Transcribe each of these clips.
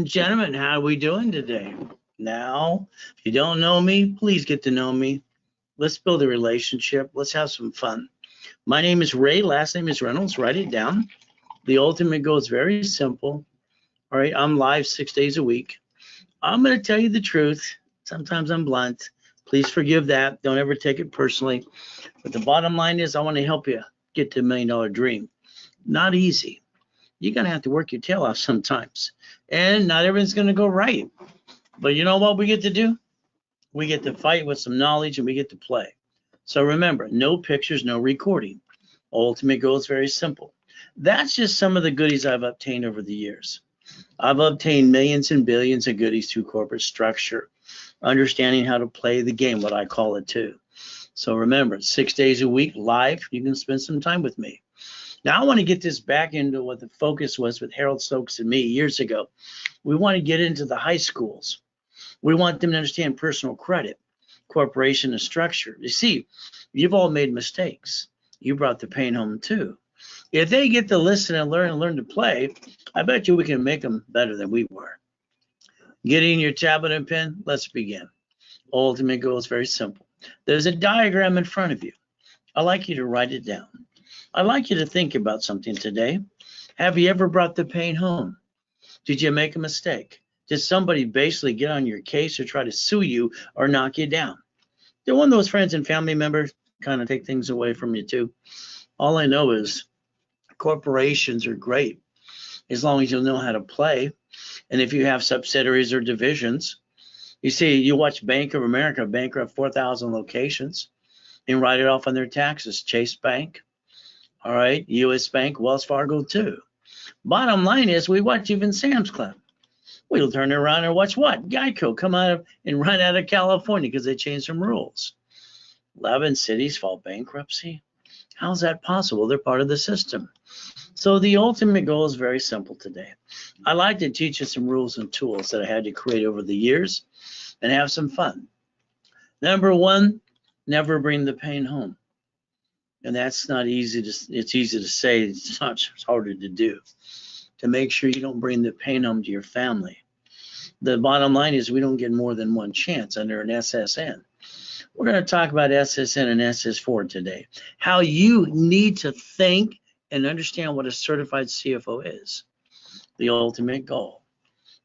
and gentlemen, how are we doing today? Now, if you don't know me, please get to know me. Let's build a relationship. Let's have some fun. My name is Ray. Last name is Reynolds. Write it down. The ultimate goal is very simple. All right, I'm live 6 days a week. I'm going to tell you the truth. Sometimes I'm blunt. Please forgive that. Don't ever take it personally. But the bottom line is I want to help you get to $1 million dream. Not easy. You're going to have to work your tail off sometimes. And not everything's going to go right. But you know what we get to do? We get to fight with some knowledge and we get to play. So remember, no pictures, no recording. Ultimate goal is very simple. That's just some of the goodies I've obtained over the years. I've obtained millions and billions of goodies through corporate structure, understanding how to play the game, what I call it too. So remember, 6 days a week live, you can spend some time with me. Now I want to get this back into what the focus was with Harold Stokes and me years ago. We want to get into the high schools. We want them to understand personal credit, corporation, and structure. You see, you've all made mistakes. You brought the pain home too. If they get to listen and learn to play, I bet you we can make them better than we were. Getting your tablet and pen, let's begin. Ultimate goal is very simple. There's a diagram in front of you. I'd like you to write it down. I'd like you to think about something today. Have you ever brought the pain home? Did you make a mistake? Did somebody basically get on your case or try to sue you or knock you down? Did one of those friends and family members kind of take things away from you too? All I know is corporations are great as long as you'll know how to play. And if you have subsidiaries or divisions, you see, you watch Bank of America bankrupt 4,000 locations and write it off on their taxes. Chase Bank, all right, US Bank, Wells Fargo too. Bottom line is we watch even Sam's Club. We'll turn around and watch what? Geico come out of and run out of California because they changed some rules. 11 cities fall bankruptcy. How's that possible? They're part of the system. So the ultimate goal is very simple today. I like to teach you some rules and tools that I had to create over the years and have some fun. Number one, never bring the pain home. And that's not easy to, it's easy to say, it's not, it's harder to do. To make sure you don't bring the pain home to your family. The bottom line is we don't get more than one chance under an SSN. We're going to talk about SSN and SS4 today. How you need to think and understand what a certified CFO is. The ultimate goal.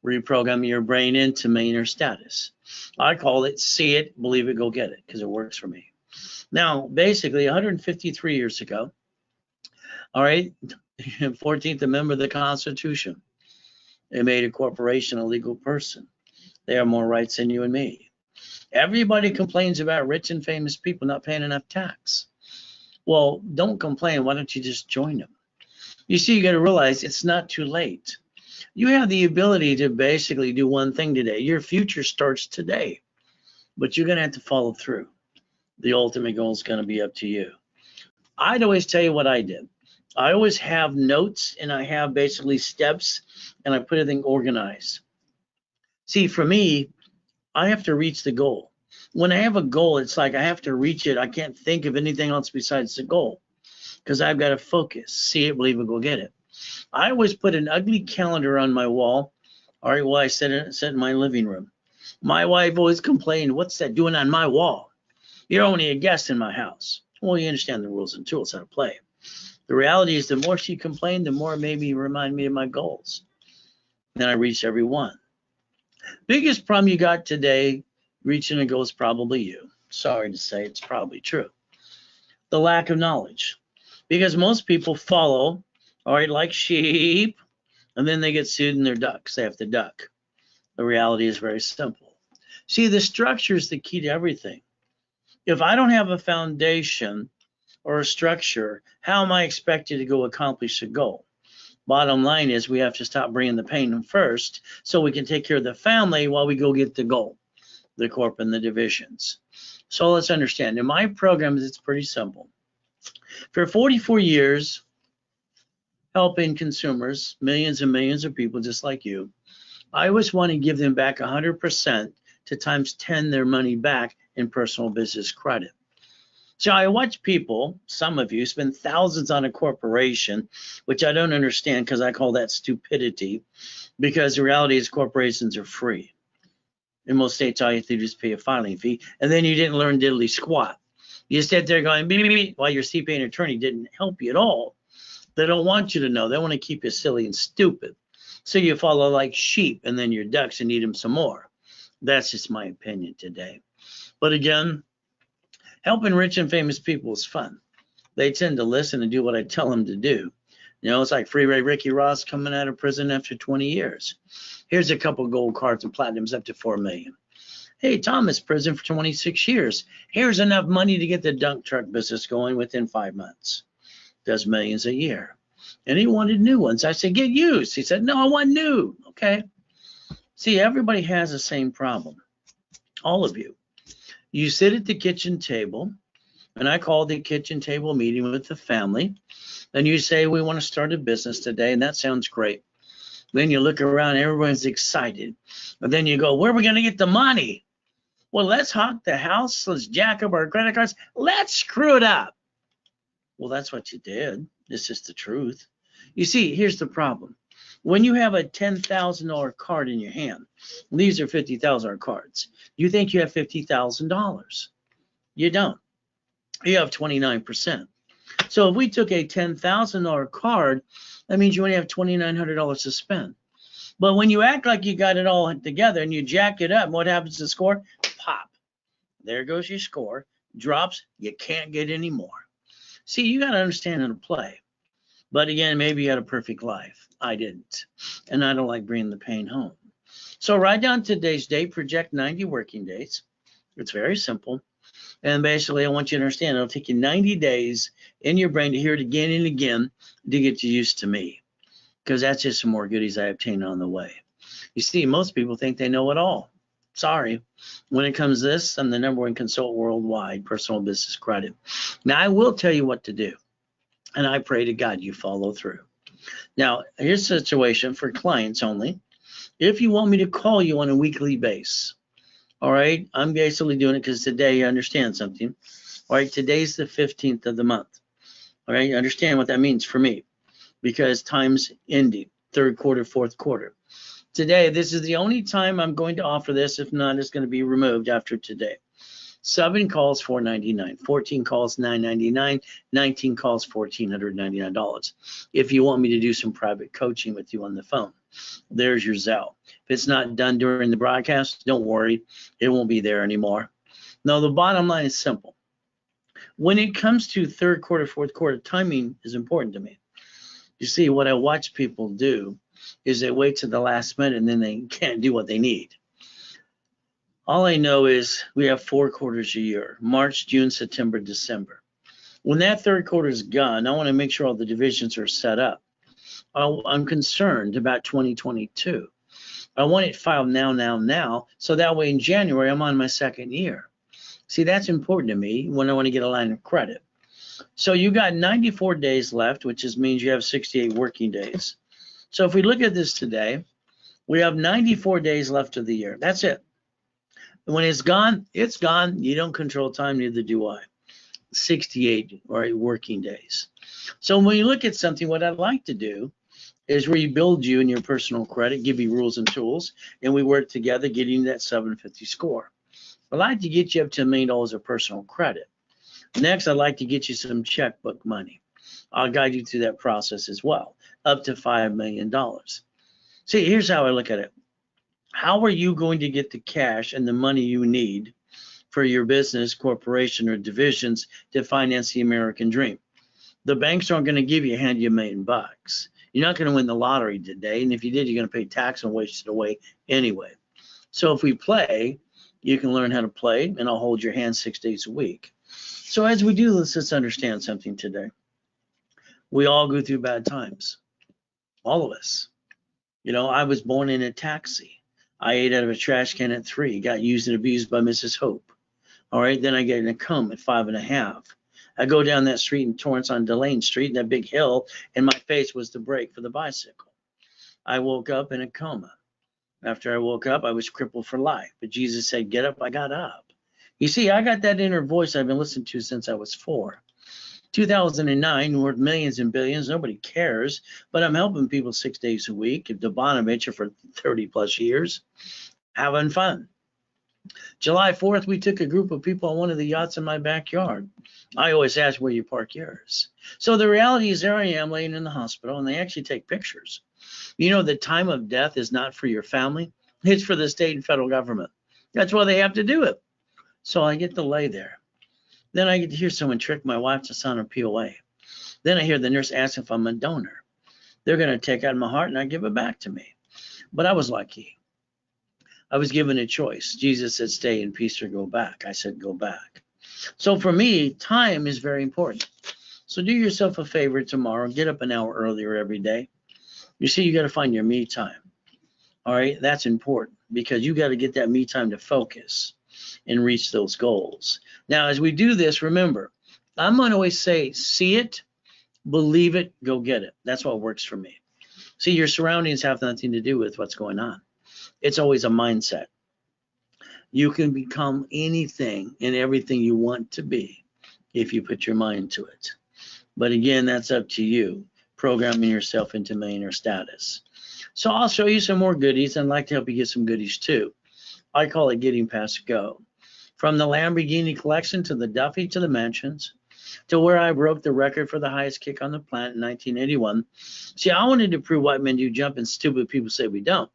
Reprogram your brain into millionaire status. I call it see it, believe it, go get it, because it works for me. Now, basically 153 years ago, all right, 14th Amendment of the Constitution, they made a corporation a legal person. They have more rights than you and me. Everybody complains about rich and famous people not paying enough tax. Well, don't complain. Why don't you just join them? You see, you got to realize it's not too late. You have the ability to basically do one thing today. Your future starts today, but you're going to have to follow through. The ultimate goal is going to be up to you. I'd always tell you what I did. I always have notes and I have basically steps and I put everything organized. See, for me, I have to reach the goal. When I have a goal, it's like I have to reach it. I can't think of anything else besides the goal because I've got to focus, see it, believe it, go get it. I always put an ugly calendar on my wall. All right, well, I set it in my living room. My wife always complained, what's that doing on my wall? You're only a guest in my house. Well, you understand the rules and tools how to play. The reality is the more she complained, the more maybe remind me of my goals. Then I reached every one. Biggest problem you got today, reaching a goal, is probably you. Sorry to say, it's probably true. The lack of knowledge. Because most people follow, all right, like sheep, and then they get sued and they're ducks. They have to duck. The reality is very simple. See, the structure is the key to everything. If I don't have a foundation or a structure, how am I expected to go accomplish a goal? Bottom line is we have to stop bringing the pain first so we can take care of the family while we go get the goal, the corp and the divisions. So let's understand. In my programs, it's pretty simple. For 44 years, helping consumers, millions and millions of people just like you, I always want to give them back 100% to times 10 their money back in personal business credit. So I watch people, some of you, spend thousands on a corporation, which I don't understand because I call that stupidity, because the reality is corporations are free. In most states, all you have to do is pay a filing fee, and then you didn't learn diddly squat. You sit there going, beep, beep, beep, while your CPA and attorney didn't help you at all. They don't want you to know. They want to keep you silly and stupid. So you follow like sheep, and then you're ducks and eat them some more. That's just my opinion today. But again, helping rich and famous people is fun. They tend to listen and do what I tell them to do. You know, it's like Freeway Ricky Ross coming out of prison after 20 years. Here's a couple gold cards and platinums up to $4 million. Hey, Thomas, prison for 26 years. Here's enough money to get the dunk truck business going within 5 months. Does millions a year. And he wanted new ones. I said, get used. He said, no, I want new. Okay. See, everybody has the same problem. All of you. You sit at the kitchen table, and I call the kitchen table meeting with the family, and you say, we want to start a business today, and that sounds great. Then you look around, everyone's excited. And then you go, where are we going to get the money? Well, let's hawk the house. Let's jack up our credit cards. Let's screw it up. Well, that's what you did. It's just the truth. You see, here's the problem. When you have a $10,000 card in your hand, these are $50,000 cards. You think you have $50,000. You don't. You have 29%. So if we took a $10,000 card, that means you only have $2,900 to spend. But when you act like you got it all together and you jack it up, what happens to the score? Pop. There goes your score. Drops. You can't get any more. See, you got to understand how to play. But again, maybe you had a perfect life. I didn't. And I don't like bringing the pain home. So write down today's date, project 90 working days. It's very simple. And basically, I want you to understand, it'll take you 90 days in your brain to hear it again and again to get you used to me. Because that's just some more goodies I obtained on the way. You see, most people think they know it all. Sorry. When it comes to this, I'm the #1 consultant worldwide, personal business credit. Now, I will tell you what to do. And I pray to God you follow through. Now, here's a situation for clients only. If you want me to call you on a weekly basis, all right, I'm basically doing it because today you understand something. All right, today's the 15th of the month. All right, you understand what that means for me because time's ending, third quarter, fourth quarter. Today, this is the only time I'm going to offer this. If not, it's going to be removed after today. 7 calls, $4.99. 14 calls, $9.99. 19 calls, $1,499. If you want me to do some private coaching with you on the phone, there's your Zelle. If it's not done during the broadcast, don't worry, it won't be there anymore. No, the bottom line is simple. When it comes to third quarter, fourth quarter, timing is important to me. You see, what I watch people do is they wait to the last minute and then they can't do what they need. All I know is we have 4 quarters a year, March, June, September, December. When that third quarter is gone, I want to make sure all the divisions are set up. I'm concerned about 2022. I want it filed now, so that way in January, I'm on my 2nd year. See, that's important to me when I want to get a line of credit. So you got 94 days left, which means you have 68 working days. So if we look at this today, we have 94 days left of the year. That's it. When it's gone, it's gone. You don't control time, neither do I. 68 working days. So when you look at something, what I'd like to do is rebuild you in your personal credit, give you rules and tools, and we work together getting that 750 score. I'd like to get you up to $1 million of personal credit. Next, I'd like to get you some checkbook money. I'll guide you through that process as well, up to $5 million. See, here's how I look at it. How are you going to get the cash and the money you need for your business, corporation, or divisions to finance the American dream? The banks aren't going to give you, hand you $1 million. You're not going to win the lottery today, and if you did, you're going to pay tax and waste it away anyway. So if we play, you can learn how to play, and I'll hold your hand 6 days a week. So as we do this, let's understand something today. We all go through bad times, all of us. You know, I was born in a taxi. I ate out of a trash can at 3, got used and abused by Mrs. Hope. All right, then I get in a coma at 5.5. I go down that street in Torrance on Delane Street, that big hill, and my face was the brake for the bicycle. I woke up in a coma. After I woke up, I was crippled for life. But Jesus said, get up, I got up. You see, I got that inner voice I've been listening to since I was 4. 2009, worth millions and billions. Nobody cares, but I'm helping people 6 days a week at the Bonaventure for 30 plus years, having fun. July 4th, we took a group of people on one of the yachts in my backyard. I always ask where you park yours. So the reality is there I am laying in the hospital, and they actually take pictures. You know, the time of death is not for your family. It's for the state and federal government. That's why they have to do it. So I get to lay there. Then I get to hear someone trick my wife to sign a POA. Then I hear the nurse ask if I'm a donor. They're going to take out my heart and I give it back to me. But I was lucky. I was given a choice. Jesus said, stay in peace or go back. I said, go back. So for me, time is very important. So do yourself a favor tomorrow. Get up an hour earlier every day. You see, you got to find your me time. All right, that's important because you got to get that me time to focus and reach those goals. Now, as we do this, remember, I'm going to always say, see it, believe it, go get it. That's what works for me. See, your surroundings have nothing to do with what's going on. It's always a mindset. You can become anything and everything you want to be if you put your mind to it. But again, that's up to you, programming yourself into millionaire status. So I'll show you some more goodies, and I'd like to help you get some goodies too. I call it getting past go. From the Lamborghini collection to the Duffy to the mansions to where I broke the record for the highest kick on the planet in 1981. See, I wanted to prove white men do jump and stupid people say we don't.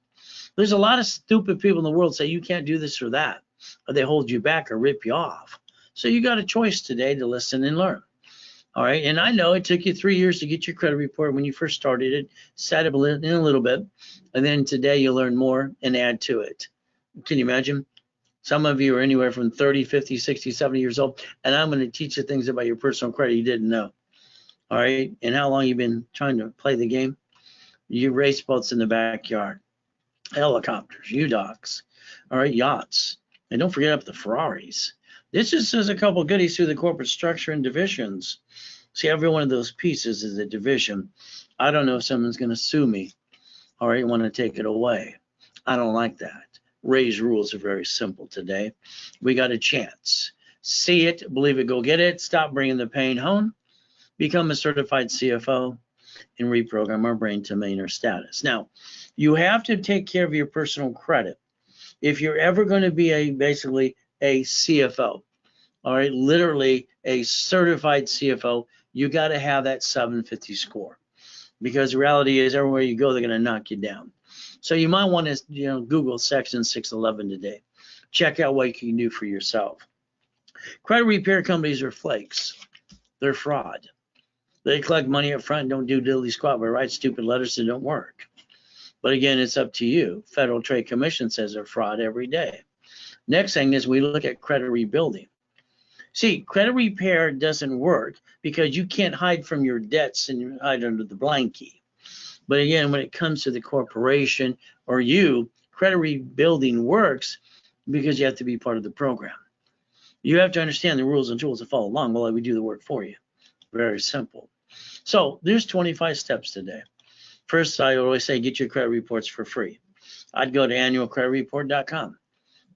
There's a lot of stupid people in the world say you can't do this or that, or they hold you back or rip you off. So you got a choice today to listen and learn. All right, and I know it took you 3 years to get your credit report when you first started it, sat in a little bit, and then today you learn more and add to it. Can you imagine? Some of you are anywhere from 30, 50, 60, 70 years old, and I'm going to teach you things about your personal credit you didn't know. All right, and how long you've been trying to play the game? You race boats in the backyard, helicopters, U-Docks, all right, yachts, and don't forget up the Ferraris. This just is a couple of goodies through the corporate structure and divisions. See, every one of those pieces is a division. I don't know if someone's going to sue me, all right, want to take it away. I don't like that. Ray's rules are very simple today. We got a chance. See it, believe it, go get it. Stop bringing the pain home. Become a certified CFO and reprogram our brain to millionaire status. Now, you have to take care of your personal credit. If you're ever going to be basically a CFO, all right, literally a certified CFO, you got to have that 750 score, because the reality is everywhere you go, they're going to knock you down. So you might want to, Google Section 611 today. Check out what you can do for yourself. Credit repair companies are flakes. They're fraud. They collect money up front and don't do diddly squat, but write stupid letters that don't work. But again, it's up to you. Federal Trade Commission says they're fraud every day. Next thing is we look at credit rebuilding. See, credit repair doesn't work because you can't hide from your debts and you hide under the blankie. But again, when it comes to the corporation or you, credit rebuilding works because you have to be part of the program. You have to understand the rules and tools to follow along while we do the work for you. Very simple. So there's 25 steps today. First, I always say get your credit reports for free. I'd go to annualcreditreport.com.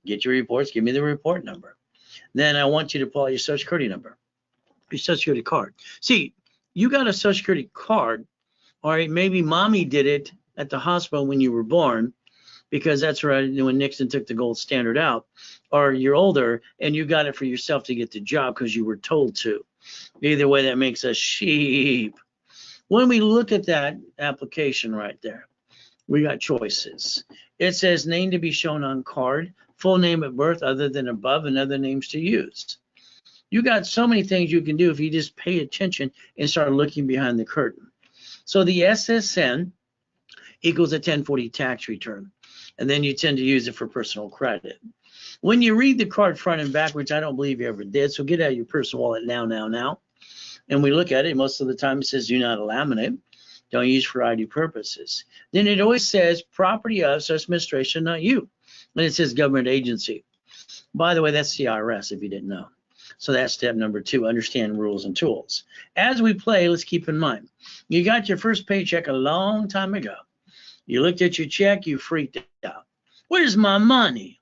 Get your reports, give me the report number. Then I want you to pull out your Social Security number, your Social Security card. See, you got a Social Security card, all right, maybe mommy did it at the hospital when you were born, because that's right when Nixon took the gold standard out, or you're older and you got it for yourself to get the job because you were told to. Either way, that makes us sheep. When we look at that application right there, we got choices. It says name to be shown on card, full name at birth other than above, and other names to use. You got so many things you can do if you just pay attention and start looking behind the curtain. So the SSN equals a 1040 tax return, and then you tend to use it for personal credit. When you read the card front and back, which I don't believe you ever did, so get out your personal wallet now. And we look at it, most of the time it says do not laminate, don't use for ID purposes. Then it always says property of such administration, not you. And it says government agency. By the way, that's the IRS if you didn't know. So that's step number 2, understand rules and tools. As we play, let's keep in mind, you got your first paycheck a long time ago. You looked at your check, you freaked out. Where's my money?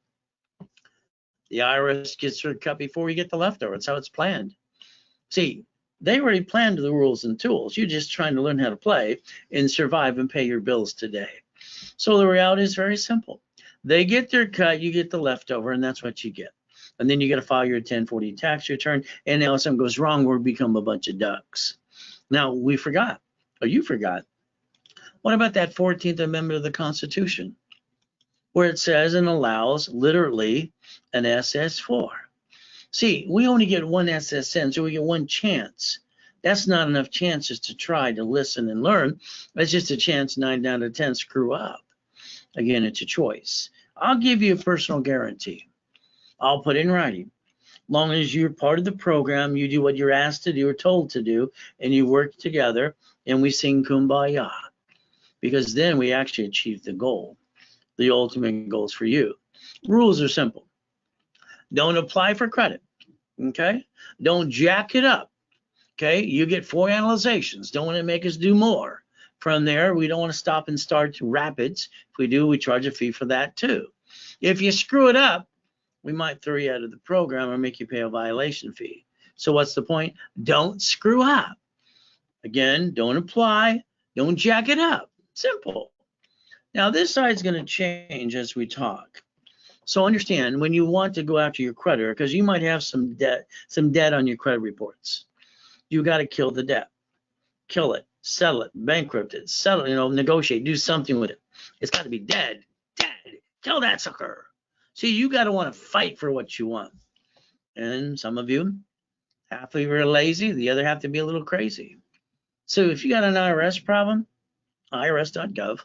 The IRS gets their cut before we get the leftover. That's how it's planned. See, they already planned the rules and tools. You're just trying to learn how to play and survive and pay your bills today. So the reality is very simple. They get their cut, you get the leftover, and that's what you get. And then you got to file your 1040 tax return. And now if something goes wrong, we'll become a bunch of ducks. Now, we forgot, or you forgot. What about that 14th Amendment of the Constitution, where it says and allows literally an SS4? See, we only get one SSN, so we get one chance. That's not enough chances to try to listen and learn. That's just a chance 9 out of 10 screw up. Again, it's a choice. I'll give you a personal guarantee. I'll put in writing. Long as you're part of the program, you do what you're asked to do or told to do, and you work together, and we sing Kumbaya. Because then we actually achieve the goal. The ultimate goal is for you. Rules are simple. Don't apply for credit, okay? Don't jack it up, okay? You get 4 analyzations. Don't want to make us do more. From there, we don't want to stop and start rapids. If we do, we charge a fee for that too. If you screw it up, we might throw you out of the program or make you pay a violation fee. So what's the point? Don't screw up. Again, don't apply. Don't jack it up. Simple. Now, this side's going to change as we talk. So understand, when you want to go after your creditor, because you might have some debt on your credit reports, you got to kill the debt. Kill it, settle it, bankrupt it, settle, negotiate, do something with it. It's got to be dead. Kill that sucker. See, you got to want to fight for what you want. And some of you, half of you are lazy, the other half to be a little crazy. So if you got an IRS problem, irs.gov,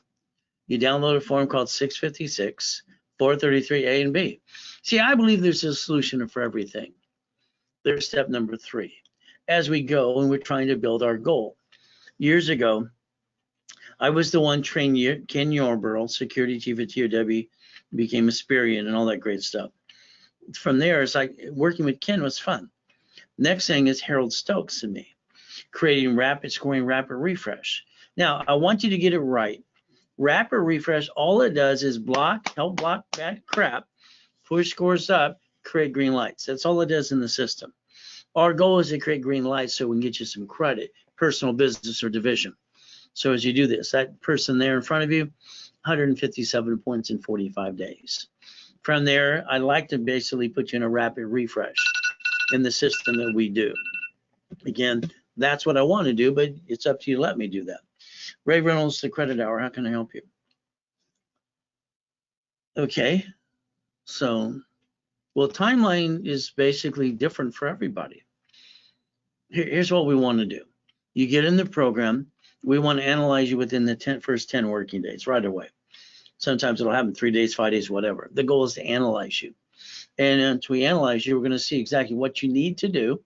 you download a form called 656, 433A and B. See, I believe there's a solution for everything. There's step number 3. As we go and we're trying to build our goal. Years ago, I was the one trained Ken Yarborough, security chief at TOW, became a Sperian and all that great stuff. From there, it's like working with Ken was fun. Next thing is Harold Stokes and me, creating rapid scoring, rapid refresh. Now, I want you to get it right. Rapid refresh, all it does is help block bad crap, push scores up, create green lights. That's all it does in the system. Our goal is to create green lights so we can get you some credit, personal, business, or division. So as you do this, that person there in front of you, 157 points in 45 days. From there, I'd like to basically put you in a rapid refresh in the system that we do. Again, that's what I want to do, but it's up to you to let me do that. Ray Reynolds, the Credit Hour, how can I help you? Okay, so, well, timeline is basically different for everybody. Here's what we want to do. You get in the program, we want to analyze you within the first 10 working days right away. Sometimes it'll happen 3 days, 5 days, whatever. The goal is to analyze you. And once we analyze you, we're going to see exactly what you need to do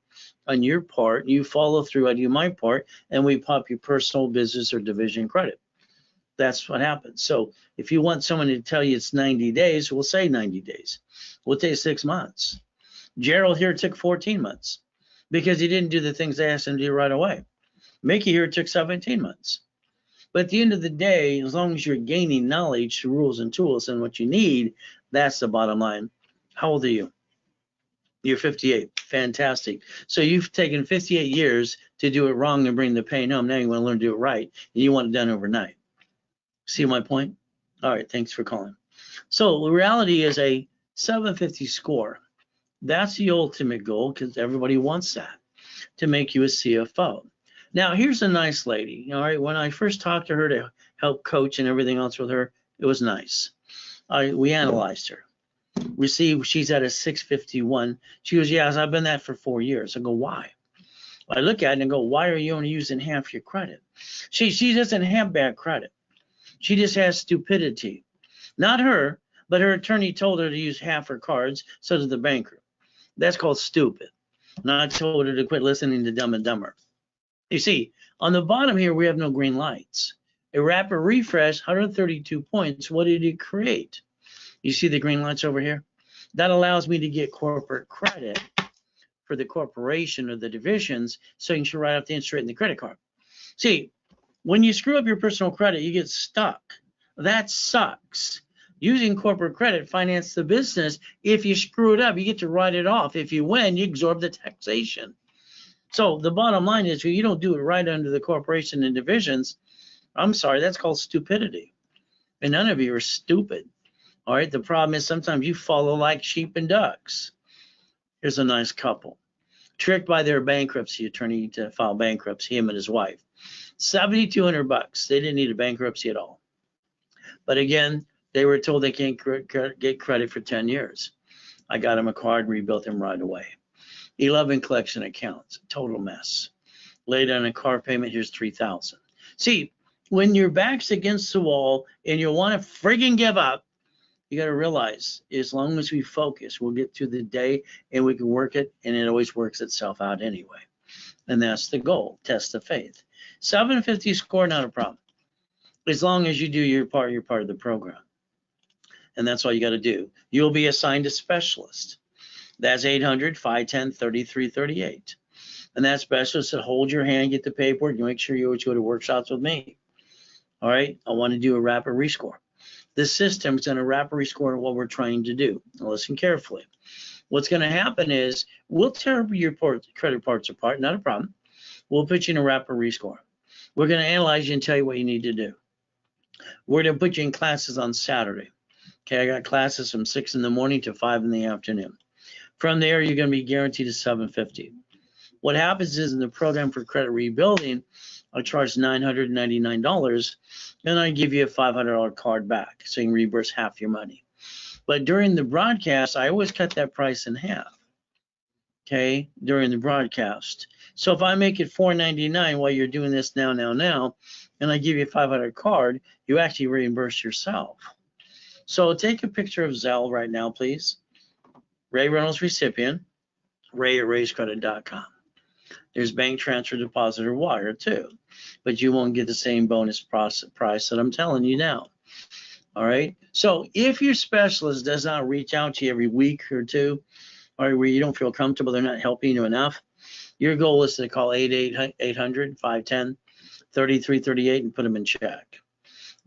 on your part. You follow through, I do my part, and we pop your personal, business, or division credit. That's what happens. So if you want someone to tell you it's 90 days, we'll say 90 days. We'll take 6 months. Gerald here took 14 months because he didn't do the things I asked him to do right away. Mickey here took 17 months. But at the end of the day, as long as you're gaining knowledge, rules, and tools and what you need, that's the bottom line. How old are you? You're 58. Fantastic. So you've taken 58 years to do it wrong and bring the pain home. Now you want to learn to do it right, and you want it done overnight. See my point? All right, thanks for calling. So the reality is a 750 score. That's the ultimate goal because everybody wants that, to make you a CFO. Now, here's a nice lady. All right, when I first talked to her to help coach and everything else with her, it was nice. We analyzed her. We see she's at a 651. She goes, yes, I've been that for 4 years. I go, why? I look at it and go, why are you only using half your credit? She doesn't have bad credit. She just has stupidity. Not her, but her attorney told her to use half her cards, so did the banker. That's called stupid. And I told her to quit listening to Dumb and Dumber. You see, on the bottom here, we have no green lights. A rapid refresh, 132 points. What did it create? You see the green lights over here? That allows me to get corporate credit for the corporation or the divisions, so you can write off the interest rate in the credit card. See, when you screw up your personal credit, you get stuck. That sucks. Using corporate credit, finance the business. If you screw it up, you get to write it off. If you win, you absorb the taxation. So the bottom line is, if you don't do it right under the corporation and divisions, I'm sorry, that's called stupidity. And none of you are stupid. All right. The problem is sometimes you follow like sheep and ducks. Here's a nice couple. Tricked by their bankruptcy attorney to file bankruptcy, him and his wife. $7,200. They didn't need a bankruptcy at all. But again, they were told they can't get credit for 10 years. I got him a card, rebuilt him right away. 11 collection accounts, total mess. Laid on a car payment, here's $3,000. See, when your back's against the wall and you want to friggin' give up, you got to realize, as long as we focus, we'll get through the day and we can work it, and it always works itself out anyway. And that's the goal, test of faith. 750 score, not a problem. As long as you do your part, you're part of the program. And that's all you got to do. You'll be assigned a specialist. That's 800-510-3338. And that specialist will hold your hand, get the paperwork, you make sure you always go to workshops with me. All right, I want to do a rapid rescore. This system is going to rapid rescore what we're trying to do. Now listen carefully. What's going to happen is we'll tear your credit parts apart, not a problem. We'll put you in a rapid rescore. We're going to analyze you and tell you what you need to do. We're going to put you in classes on Saturday. Okay, I got classes from 6 in the morning to 5 in the afternoon. From there, you're going to be guaranteed a 750. What happens is in the program for credit rebuilding, I charge $999, and I give you a $500 card back, so you can reimburse half your money. But during the broadcast, I always cut that price in half, okay, during the broadcast. So if I make it $499 while you're doing this now, and I give you a $500 card, you actually reimburse yourself. So take a picture of Zelle right now, please. Ray Reynolds recipient, ray@rayscredit.com. There's bank transfer, deposit, or wire too, but you won't get the same bonus price that I'm telling you now. All right. So if your specialist does not reach out to you every week or two, or where you don't feel comfortable, they're not helping you enough, your goal is to call 800-510-3338 and put them in check.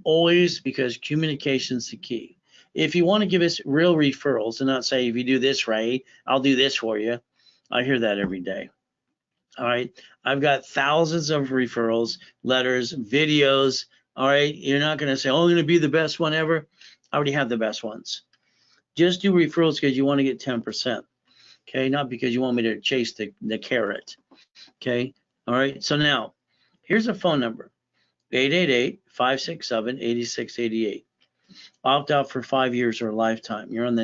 Always, because communication's the key. If you want to give us real referrals and not say, if you do this, Ray, I'll do this for you. I hear that every day. All right. I've got thousands of referrals, letters, videos. All right. You're not going to say, oh, I'm going to be the best one ever. I already have the best ones. Just do referrals because you want to get 10%. Okay. Not because you want me to chase the carrot. Okay. All right. So now here's a phone number, 888-567-8688. Opt out for 5 years or a lifetime. You're on the